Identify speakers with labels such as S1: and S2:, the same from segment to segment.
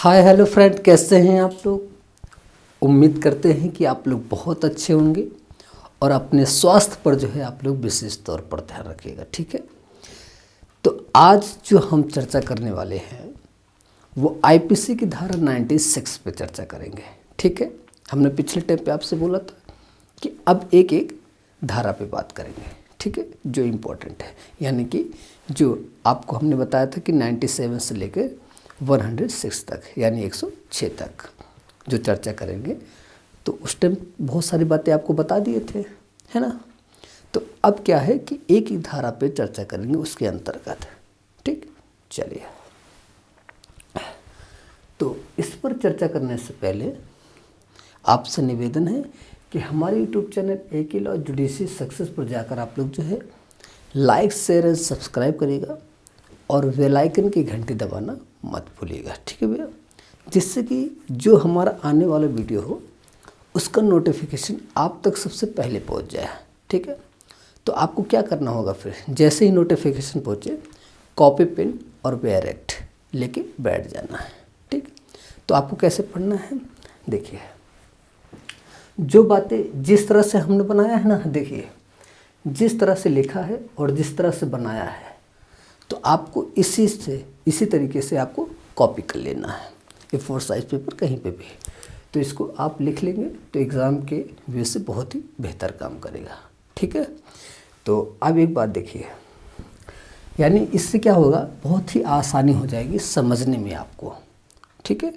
S1: Hi hello friend, कैसे हैं आप लोग। उम्मीद करते हैं कि आप लोग बहुत अच्छे होंगे और अपने स्वास्थ्य पर जो है आप लोग विशेष तौर पर ध्यान रखिएगा। ठीक है, तो आज जो हम चर्चा करने वाले हैं वो आईपीसी की धारा 96 पे चर्चा करेंगे। ठीक है, हमने पिछले टाइम पे आपसे बोला था कि अब एक एक धारा पे बात करेंगे। ठीक है, जो इम्पोर्टेंट है, यानी कि जो आपको हमने बताया था कि 97 से लेकर 106 तक यानी 106 तक जो चर्चा करेंगे, तो उस टाइम बहुत सारी बातें आपको बता दिए थे, है ना। तो अब क्या है कि एक ही धारा पे चर्चा करेंगे उसके अंतर्गत। ठीक, चलिए। तो इस पर चर्चा करने से पहले आपसे निवेदन है कि हमारे यूट्यूब चैनल एक लॉ जुडिशरी सक्सेस पर जाकर आप लोग जो है लाइक शेयर एंड सब्सक्राइब करिएगा और बेल आइकन की घंटी दबाना मत भूलिएगा। ठीक है भैया, जिससे कि जो हमारा आने वाला वीडियो हो उसका नोटिफिकेशन आप तक सबसे पहले पहुंच जाए। ठीक है, तो आपको क्या करना होगा, फिर जैसे ही नोटिफिकेशन पहुंचे कॉपी पेन और डायरेक्ट लेके बैठ जाना है। ठीक, तो आपको कैसे पढ़ना है, देखिए जो बातें जिस तरह से हमने बनाया है ना, देखिए जिस तरह से लिखा है और जिस तरह से बनाया है, तो आपको इसी तरीके से आपको कॉपी कर लेना है। A4 साइज पेपर कहीं पे भी, तो इसको आप लिख लेंगे तो एग्ज़ाम के व्यू से बहुत ही बेहतर काम करेगा। ठीक है, तो अब एक बात देखिए, यानी इससे क्या होगा, बहुत ही आसानी हो जाएगी समझने में आपको। ठीक है,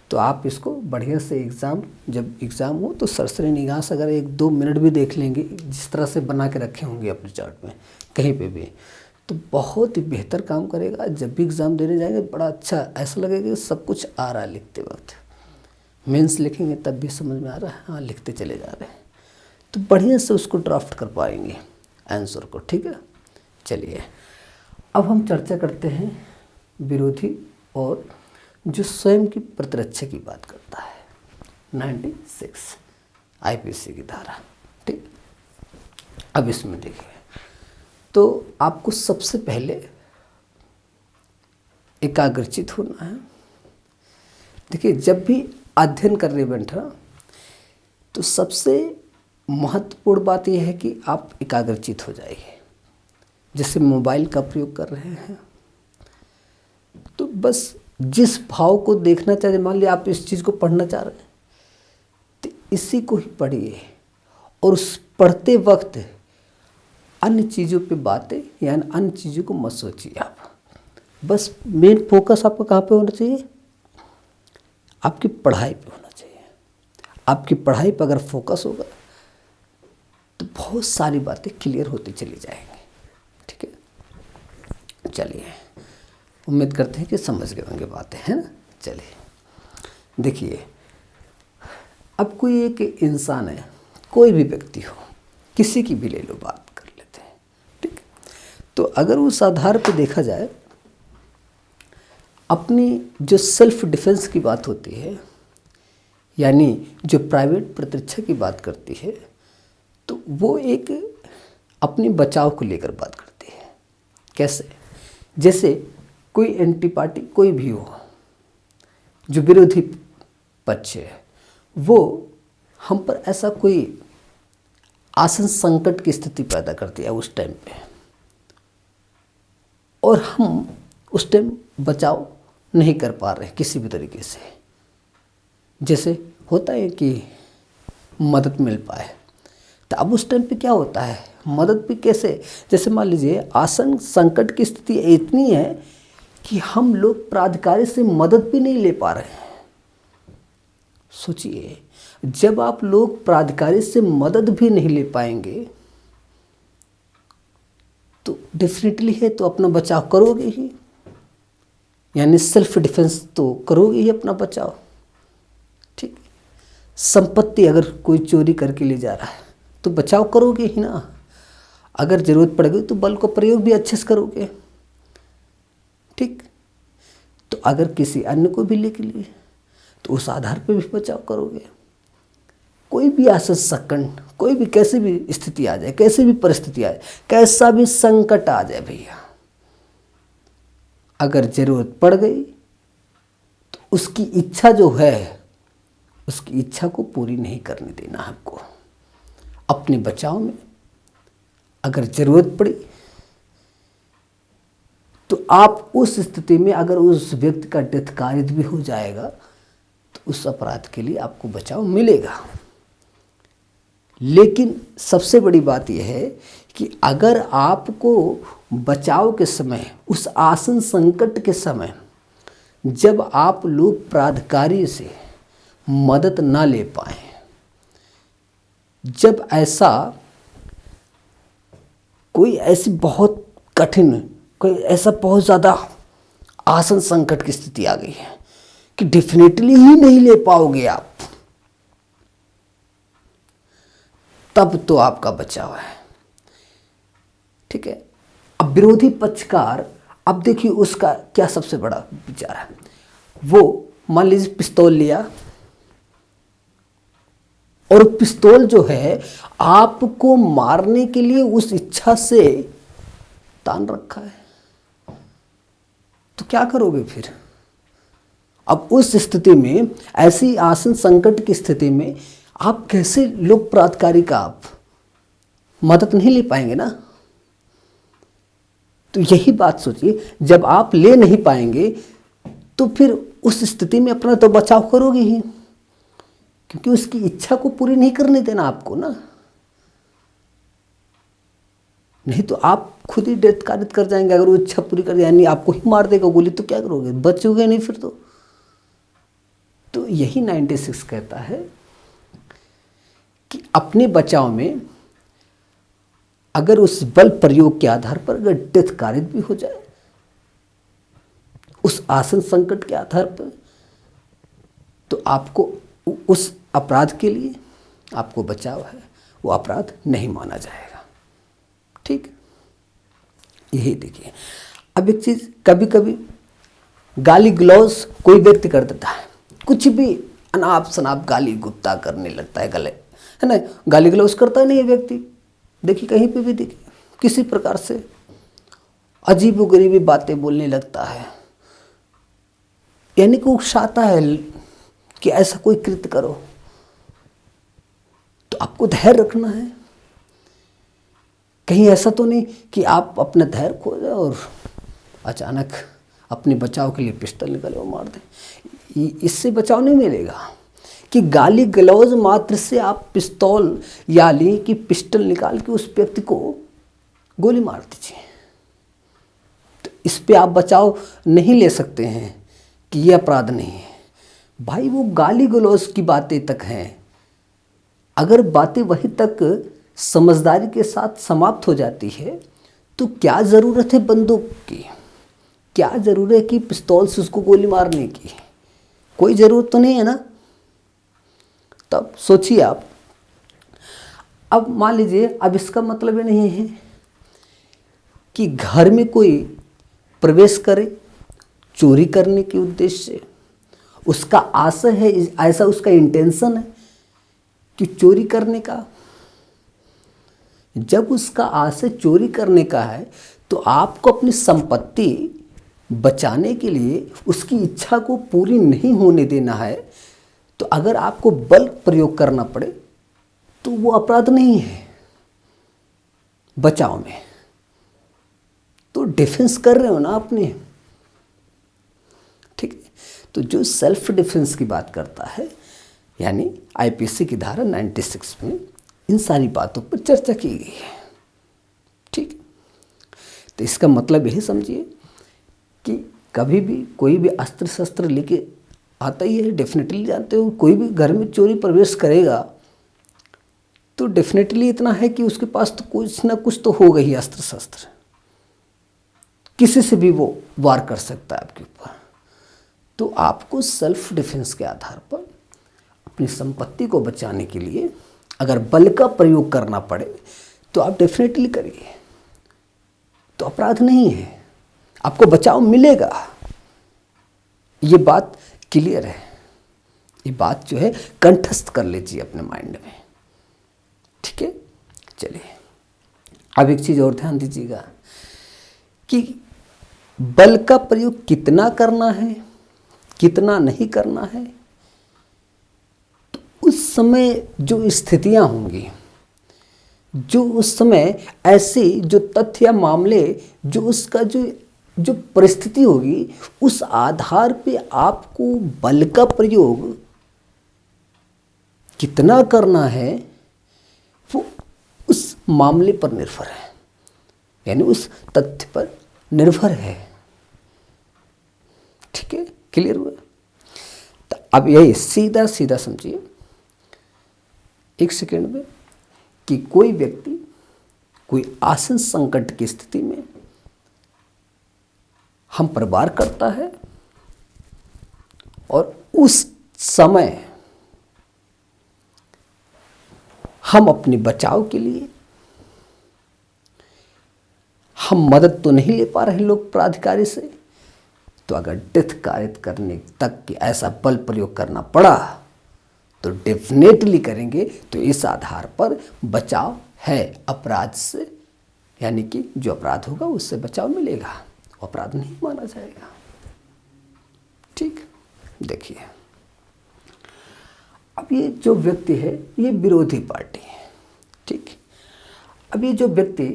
S1: तो आप इसको बढ़िया से जब एग्ज़ाम हो तो सरसरी निगाह से अगर 1-2 मिनट भी देख लेंगे, जिस तरह से बना के रखे होंगे अपने चार्ट में कहीं पे भी, तो बहुत ही बेहतर काम करेगा। जब भी एग्ज़ाम देने जाएंगे बड़ा अच्छा ऐसा लगेगा कि सब कुछ आ रहा है लिखते वक्त। मेंस लिखेंगे तब भी समझ में आ रहा है, हाँ लिखते चले जा रहे हैं, तो बढ़िया से उसको ड्राफ्ट कर पाएंगे आंसर को। ठीक है, चलिए अब हम चर्चा करते हैं विरोधी और जो स्वयं की प्रतिरक्षा की बात करता है, 96 आईपीसी की धारा। ठीक, अब इसमें देखिए, तो आपको सबसे पहले एकाग्रचित होना है। देखिए जब भी अध्ययन करने बैठना तो सबसे महत्वपूर्ण बात यह है कि आप एकाग्रचित हो जाइए। जैसे मोबाइल का प्रयोग कर रहे हैं तो बस जिस भाव को देखना चाहिए, मान लिया आप इस चीज़ को पढ़ना चाह रहे हैं तो इसी को ही पढ़िए, और उस पढ़ते वक्त अन्य चीज़ों पे बातें यानी अन्य चीज़ों को मत सोचिए। आप बस मेन फोकस आपका कहाँ पे होना चाहिए, आपकी पढ़ाई पे होना चाहिए। आपकी पढ़ाई पे अगर फोकस होगा तो बहुत सारी बातें क्लियर होती चली जाएंगी। ठीक है, चलिए उम्मीद करते हैं कि समझ गए होंगे बातें, है ना। चलिए देखिए, अब कोई एक इंसान है, कोई भी व्यक्ति हो, किसी की भी ले लो बात कर लेते हैं। ठीक, तो अगर उस आधार पर देखा जाए, अपनी जो सेल्फ डिफेंस की बात होती है, यानी जो प्राइवेट प्रतिरक्षा की बात करती है, तो वो एक अपने बचाव को लेकर बात करती है। कैसे, जैसे कोई एंटी पार्टी कोई भी हो, जो विरोधी पक्ष है, वो हम पर ऐसा कोई आसन संकट की स्थिति पैदा करती है उस टाइम पे, और हम उस टाइम बचाव नहीं कर पा रहे किसी भी तरीके से। जैसे होता है कि मदद मिल पाए, तो अब उस टाइम पे क्या होता है, मदद भी कैसे, जैसे मान लीजिए आसन संकट की स्थिति इतनी है कि हम लोग प्राधिकारी से मदद भी नहीं ले पा रहे हैं। सोचिए, जब आप लोग प्राधिकारी से मदद भी नहीं ले पाएंगे तो डेफिनेटली है तो अपना बचाव करोगे ही, यानी सेल्फ डिफेंस तो करोगे ही अपना बचाव। ठीक, संपत्ति अगर कोई चोरी करके ले जा रहा है तो बचाव करोगे ही ना। अगर जरूरत पड़ेगी तो बल का प्रयोग भी अच्छे से करोगे। ठीक, तो अगर किसी अन्य को भी लेके लिए तो उस आधार पे भी बचाव करोगे। कोई भी आसन संकट, कोई भी कैसी भी स्थिति आ जाए, कैसी भी परिस्थिति आ जाए, कैसा भी संकट आ जाए भैया, अगर जरूरत पड़ गई तो उसकी इच्छा जो है, उसकी इच्छा को पूरी नहीं करने देना आपको। अपने बचाव में अगर ज़रूरत पड़ी तो आप उस स्थिति में, अगर उस व्यक्ति का डेथ कारित भी हो जाएगा तो उस अपराध के लिए आपको बचाव मिलेगा। लेकिन सबसे बड़ी बात यह है कि अगर आपको बचाव के समय, उस आसन संकट के समय, जब आप लोग प्राधिकारी से मदद ना ले पाए, जब ऐसा कोई ऐसी बहुत कठिन, कोई ऐसा बहुत ज़्यादा आसन संकट की स्थिति आ गई है कि डेफिनेटली ही नहीं ले पाओगे आप, तब तो आपका बचाव है। ठीक है। अब विरोधी पक्षकार, अब देखिए उसका क्या सबसे बड़ा विचार है। वो मान लीजिए पिस्तौल लिया और पिस्तौल जो है आपको मारने के लिए उस इच्छा से तान रखा है, तो क्या करोगे फिर? अब उस स्थिति में, ऐसी आसन संकट की स्थिति में आप कैसे लोक प्राधिकारी का आप मदद नहीं ले पाएंगे ना। तो यही बात सोचिए, जब आप ले नहीं पाएंगे तो फिर उस स्थिति में अपना तो बचाव करोगे ही, क्योंकि उसकी इच्छा को पूरी नहीं करने देना आपको ना। नहीं तो आप खुद ही डेथ कारित कर जाएंगे। अगर वो इच्छा पूरी कर, यानी आपको ही मार देगा गोली, तो क्या करोगे? बचोगे नहीं फिर तो यही 96 कहता है कि अपने बचाव में अगर उस बल प्रयोग के आधार पर अगर डेथ कारित भी हो जाए, उस आसन संकट के आधार पर, तो आपको उस अपराध के लिए आपको बचाव है, वो अपराध नहीं माना जाएगा। ठीक, यही देखिए। अब एक चीज, कभी कभी गाली गलौज कोई व्यक्ति कर देता है, कुछ भी अनाप शनाप गाली गुप्ता करने लगता है, गले है ना, गाली गलौज करता नहीं है व्यक्ति। देखिए कहीं पे भी देखिए, किसी प्रकार से अजीबोगरीबी बातें बोलने लगता है, यानी कि उकसाता है कि ऐसा कोई कृत्य करो। तो आपको धैर्य रखना है, कहीं ऐसा तो नहीं कि आप अपना धैर्य खो जाए और अचानक अपने बचाव के लिए पिस्टल निकाले और मार दें। इससे बचाव नहीं मिलेगा कि गाली गलौज मात्र से आप पिस्तौल यानी कि पिस्टल निकाल के उस व्यक्ति को गोली मार दीजिए। तो इस पे आप बचाव नहीं ले सकते हैं कि ये अपराध नहीं है। भाई वो गाली गलौज की बातें तक हैं, अगर बातें वहीं तक समझदारी के साथ समाप्त हो जाती है तो क्या ज़रूरत है बंदूक की, क्या ज़रूरत है कि पिस्तौल से उसको गोली मारने की? कोई ज़रूरत तो नहीं है ना। तब सोचिए आप, अब मान लीजिए, अब इसका मतलब ये नहीं है कि घर में कोई प्रवेश करे चोरी करने के उद्देश्य से, उसका आशय है, ऐसा उसका इंटेंशन है कि चोरी करने का। जब उसका आशय चोरी करने का है तो आपको अपनी संपत्ति बचाने के लिए उसकी इच्छा को पूरी नहीं होने देना है। तो अगर आपको बल प्रयोग करना पड़े तो वो अपराध नहीं है बचाव में, तो डिफेंस कर रहे हो ना अपने। ठीक है। तो जो सेल्फ डिफेंस की बात करता है, यानी आईपीसी की धारा 96 में इन सारी बातों पर चर्चा की गई है। ठीक। तो इसका मतलब यही समझिए कि कभी भी कोई भी अस्त्र शस्त्र लेके आता ही है, डेफिनेटली जानते हो, कोई भी घर में चोरी प्रवेश करेगा तो डेफिनेटली इतना है कि उसके पास तो कुछ ना कुछ तो होगा ही, अस्त्र शस्त्र, किसी से भी वो वार कर सकता है आपके ऊपर। तो आपको सेल्फ डिफेंस के आधार पर अपनी संपत्ति को बचाने के लिए अगर बल का प्रयोग करना पड़े तो आप डेफिनेटली करिए, तो अपराध नहीं है, आपको बचाव मिलेगा। ये बात क्लियर है, ये बात जो है कंठस्थ कर लीजिए अपने माइंड में। ठीक है। चलिए अब एक चीज़ और ध्यान दीजिएगा कि बल का प्रयोग कितना करना है, कितना नहीं करना है, तो उस समय जो स्थितियां होंगी, जो उस समय ऐसी जो तथ्य या मामले, जो उसका जो परिस्थिति होगी, उस आधार पे आपको बल का प्रयोग कितना करना है वो उस मामले पर निर्भर है, यानी उस तथ्य पर निर्भर है। ठीक है, क्लियर हुआ? तो अब यही सीधा सीधा समझिए एक सेकेंड में कि कोई व्यक्ति कोई आसन संकट की स्थिति में हम पर वार करता है और उस समय हम अपने बचाव के लिए हम मदद तो नहीं ले पा रहे लोक प्राधिकारी से, तो अगर डेथ कारित करने तक कि ऐसा बल प्रयोग करना पड़ा तो डेफिनेटली करेंगे। तो इस आधार पर बचाव है अपराध से, यानी कि जो अपराध होगा उससे बचाव मिलेगा, अपराध नहीं माना जाएगा। ठीक, देखिए अब ये जो व्यक्ति है ये विरोधी पार्टी है। ठीक, अब ये जो व्यक्ति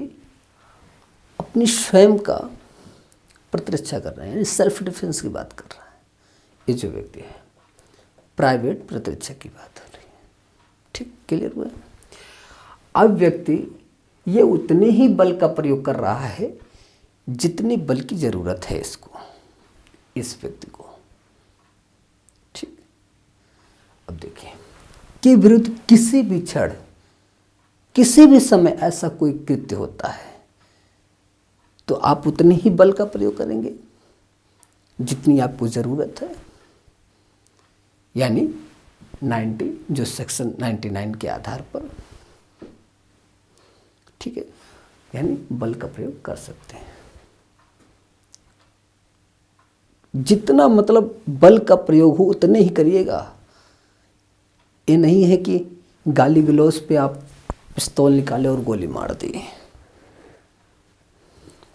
S1: अपनी स्वयं का प्रतिरक्षा कर रहे हैं, यानी सेल्फ डिफेंस की बात कर रहा है, ये जो व्यक्ति है प्राइवेट प्रतिरक्षा की बात हो रही है। ठीक, क्लियर हुआ? अब व्यक्ति ये उतने ही बल का प्रयोग कर रहा है जितनी बल की जरूरत है इसको, इस व्यक्ति को। ठीक, अब देखिए के विरुद्ध किसी भी क्षण किसी भी समय ऐसा कोई कृत्य होता है तो आप उतने ही बल का प्रयोग करेंगे जितनी आपको जरूरत है, यानी 90 जो सेक्शन 99 के आधार पर। ठीक है, यानी बल का प्रयोग कर सकते हैं जितना मतलब बल का प्रयोग हो उतने ही करिएगा। ये नहीं है कि गाली गलौज पे आप पिस्तौल निकाले और गोली मार दी।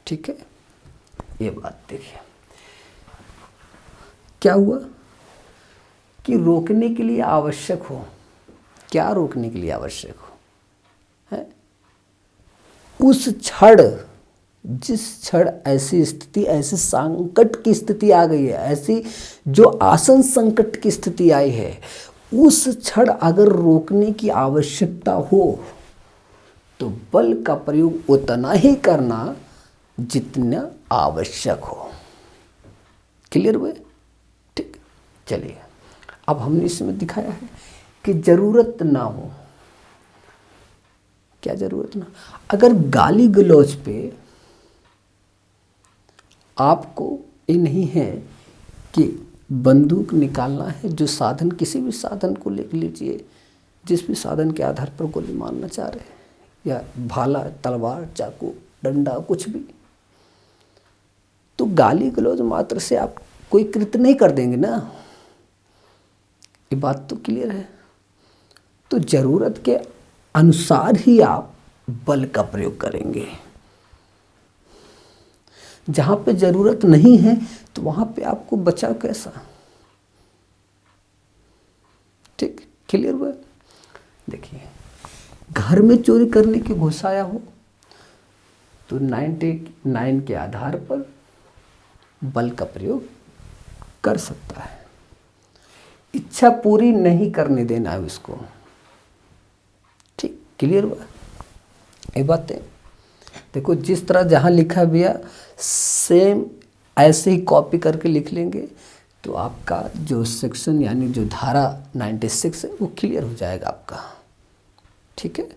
S1: ठीक है, ये बात देखिए क्या हुआ कि रोकने के लिए आवश्यक हो, क्या रोकने के लिए आवश्यक हो है, उस क्षण जिस क्षण ऐसी स्थिति, ऐसे संकट की स्थिति आ गई है, ऐसी जो आसन संकट की स्थिति आई है, उस क्षण अगर रोकने की आवश्यकता हो तो बल का प्रयोग उतना ही करना जितना आवश्यक हो। क्लियर हुए? ठीक, चलिए अब हमने इसमें दिखाया है कि जरूरत ना हो, क्या जरूरत ना, अगर गाली गलौज पे आपको ये नहीं है कि बंदूक निकालना है, जो साधन किसी भी साधन को ले लीजिए, जिस भी साधन के आधार पर गोली मारना चाह रहे हैं, या भाला, तलवार, चाकू, डंडा, कुछ भी, तो गाली गलौज मात्र से आप कोई कृत्य नहीं कर देंगे ना, ये बात तो क्लियर है। तो जरूरत के अनुसार ही आप बल का प्रयोग करेंगे। जहां पे जरूरत नहीं है तो वहां पे आपको बचाव कैसा? ठीक, क्लियर हुआ? देखिए घर में चोरी करने की घुसाया हो तो 99 के आधार पर बल का प्रयोग कर सकता है। इच्छा पूरी नहीं करने देना है उसको। ठीक, क्लियर हुआ? ये बात है। देखो जिस तरह जहाँ लिखा भैया सेम ऐसे ही कॉपी करके लिख लेंगे तो आपका जो सेक्शन यानी जो धारा 96 है वो क्लियर हो जाएगा आपका। ठीक है,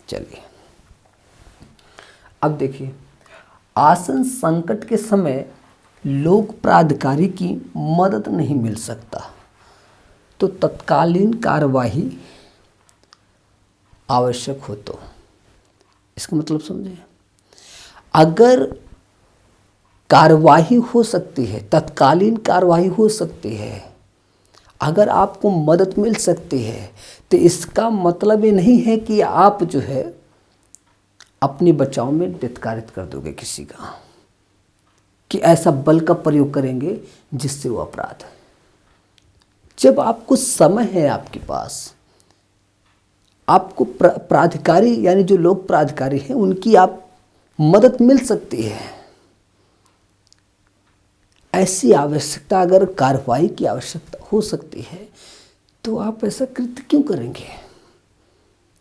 S1: चलिए अब देखिए आसन संकट के समय लोक प्राधिकारी की मदद नहीं मिल सकता तो तत्कालीन कार्यवाही आवश्यक हो। तो इसका मतलब समझे, अगर कार्यवाही हो सकती है, तत्कालीन कार्यवाही हो सकती है, अगर आपको मदद मिल सकती है तो इसका मतलब ये नहीं है कि आप जो है अपने बचाव में डेथ कर दोगे किसी का, कि ऐसा बल का प्रयोग करेंगे जिससे वो अपराध है। जब आपको समय है आपके पास, आपको प्राधिकारी यानी जो लोग प्राधिकारी हैं उनकी आप मदद मिल सकती है। ऐसी आवश्यकता, अगर कार्रवाई की आवश्यकता हो सकती है तो आप ऐसा कृत्य क्यों करेंगे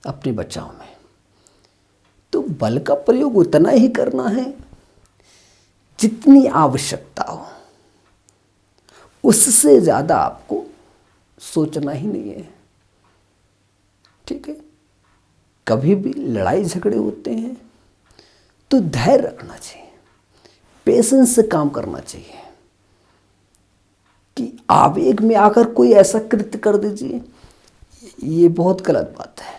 S1: अपने बचाव में? तो बल का प्रयोग उतना ही करना है जितनी आवश्यकता हो, उससे ज़्यादा आपको सोचना ही नहीं है। ठीक है, कभी भी लड़ाई झगड़े होते हैं तो धैर्य रखना चाहिए, पेशेंस से काम करना चाहिए। कि आवेग में आकर कोई ऐसा कृत्य कर दीजिए, ये बहुत गलत बात है।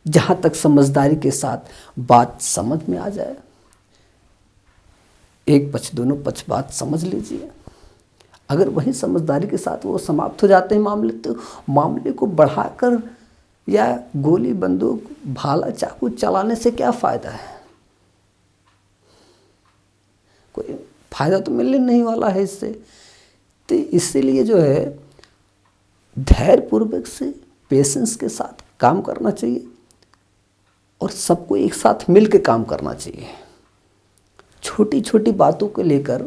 S1: जहां तक समझदारी के साथ बात समझ में आ जाए, एक पक्ष दोनों पक्ष बात समझ लीजिए। अगर वहीं समझदारी के साथ वो समाप्त हो जाते हैं मामले, तो मामले को बढ़ाकर या गोली बंदूक भाला चाकू चलाने से क्या फ़ायदा है? कोई फ़ायदा तो मिलने नहीं वाला है इससे। तो इसीलिए जो है धैर्यपूर्वक से पेशेंस के साथ काम करना चाहिए और सबको एक साथ मिल के काम करना चाहिए। छोटी छोटी बातों को लेकर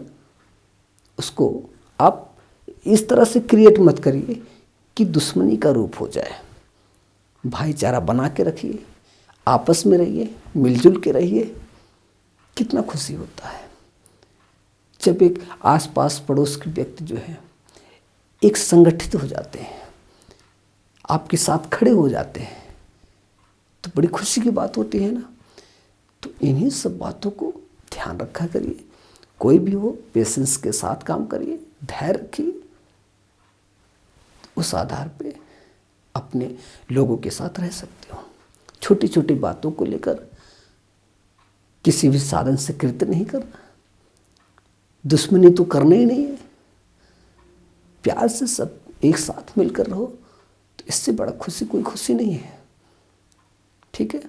S1: उसको आप इस तरह से क्रिएट मत करिए कि दुश्मनी का रूप हो जाए। भाईचारा बना के रखिए, आपस में रहिए, मिलजुल के रहिए। कितना खुशी होता है जब एक आसपास पड़ोस के व्यक्ति जो है एक संगठित हो जाते हैं, आपके साथ खड़े हो जाते हैं, तो बड़ी खुशी की बात होती है ना। तो इन्हीं सब बातों को ध्यान रखा करिए। कोई भी हो, पेशेंस के साथ काम करिए, धैर्य रखिए। उस आधार पे अपने लोगों के साथ रह सकते हो। छोटी छोटी बातों को लेकर किसी भी साधन से कृत्य नहीं करना, दुश्मनी तो करना ही नहीं है। प्यार से सब एक साथ मिलकर रहो, तो इससे बड़ा खुशी कोई खुशी नहीं है। ठीक है,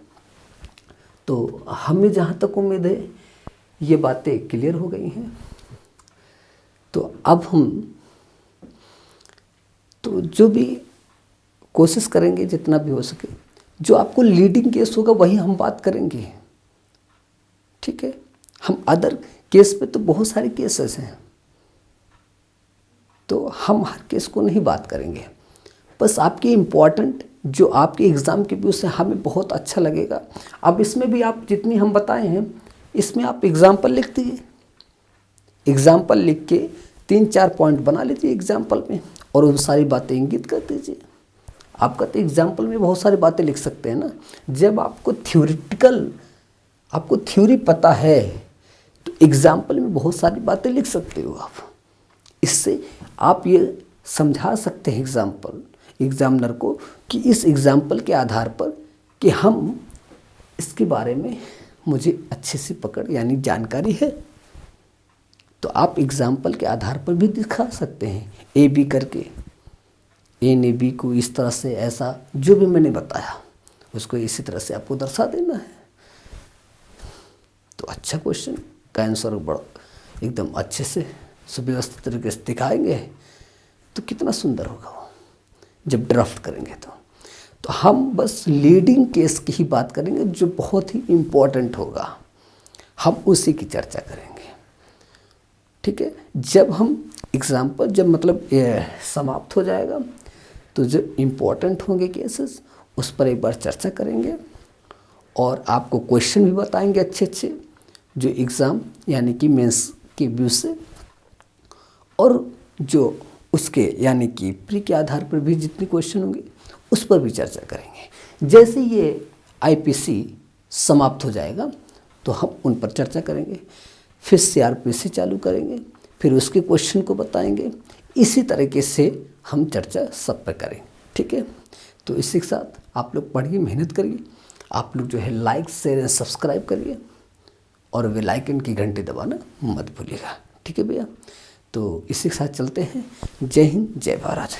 S1: तो हमें जहाँ तक उम्मीद है ये बातें क्लियर हो गई हैं। तो अब हम तो जो भी कोशिश करेंगे जितना भी हो सके, जो आपको लीडिंग केस होगा वही हम बात करेंगे। ठीक है, हम अदर केस पे तो बहुत सारे केसेस हैं, तो हम हर केस को नहीं बात करेंगे। बस आपके इम्पॉर्टेंट जो आपके एग्ज़ाम के व्यू से हमें बहुत अच्छा लगेगा। अब इसमें भी आप जितनी हम बताए हैं, इसमें आप एग्ज़ाम्पल लिख दीजिए। एग्ज़ाम्पल लिख के 3-4 पॉइंट बना लीजिए एग्ज़ाम्पल में, और वो सारी बातें इंगित कर दीजिए। आपका तो एग्ज़ाम्पल में बहुत सारी बातें लिख सकते हैं ना। जब आपको आपको थ्योरी पता है तो एग्ज़ाम्पल में बहुत सारी बातें लिख सकते हो आप। इससे आप ये समझा सकते हैं एग्ज़ामिनर को कि इस एग्ज़ाम्पल के आधार पर कि हम इसके बारे में मुझे अच्छे से पकड़ यानी जानकारी है। तो आप एग्ज़ाम्पल के आधार पर भी दिखा सकते हैं, ए बी करके। ए ने बी को इस तरह से, ऐसा जो भी मैंने बताया उसको इसी तरह से आपको दर्शा देना है। तो अच्छा क्वेश्चन का आंसर बड़ा एकदम अच्छे से सुव्यवस्थित तरीके से दिखाएंगे तो कितना सुंदर होगा वो जब ड्राफ्ट करेंगे। तो हम बस लीडिंग केस की ही बात करेंगे जो बहुत ही इम्पोर्टेंट होगा, हम उसी की चर्चा करेंगे। ठीक है, जब हम एग्ज़ाम्पल जब मतलब समाप्त हो जाएगा तो जो इम्पोर्टेंट होंगे केसेस उस पर एक बार चर्चा करेंगे और आपको क्वेश्चन भी बताएंगे अच्छे अच्छे जो एग्ज़ाम यानी कि मेंस के व्यू से, और जो उसके यानी कि प्री के आधार पर भी जितने क्वेश्चन होंगे उस पर भी चर्चा करेंगे। जैसे ये आईपीसी समाप्त हो जाएगा तो हम उन पर चर्चा करेंगे, फिर सीआरपीसी चालू करेंगे, फिर उसके क्वेश्चन को बताएंगे। इसी तरीके से हम चर्चा सब पर करेंगे। ठीक है, तो इसी के साथ आप लोग पढ़िए, मेहनत करिए। आप लोग जो है लाइक शेयर एंड सब्सक्राइब करिए और बेल आइकन की घंटी दबाना मत भूलिएगा। ठीक है भैया, तो इसी के साथ चलते हैं। जय हिंद, जय भारत।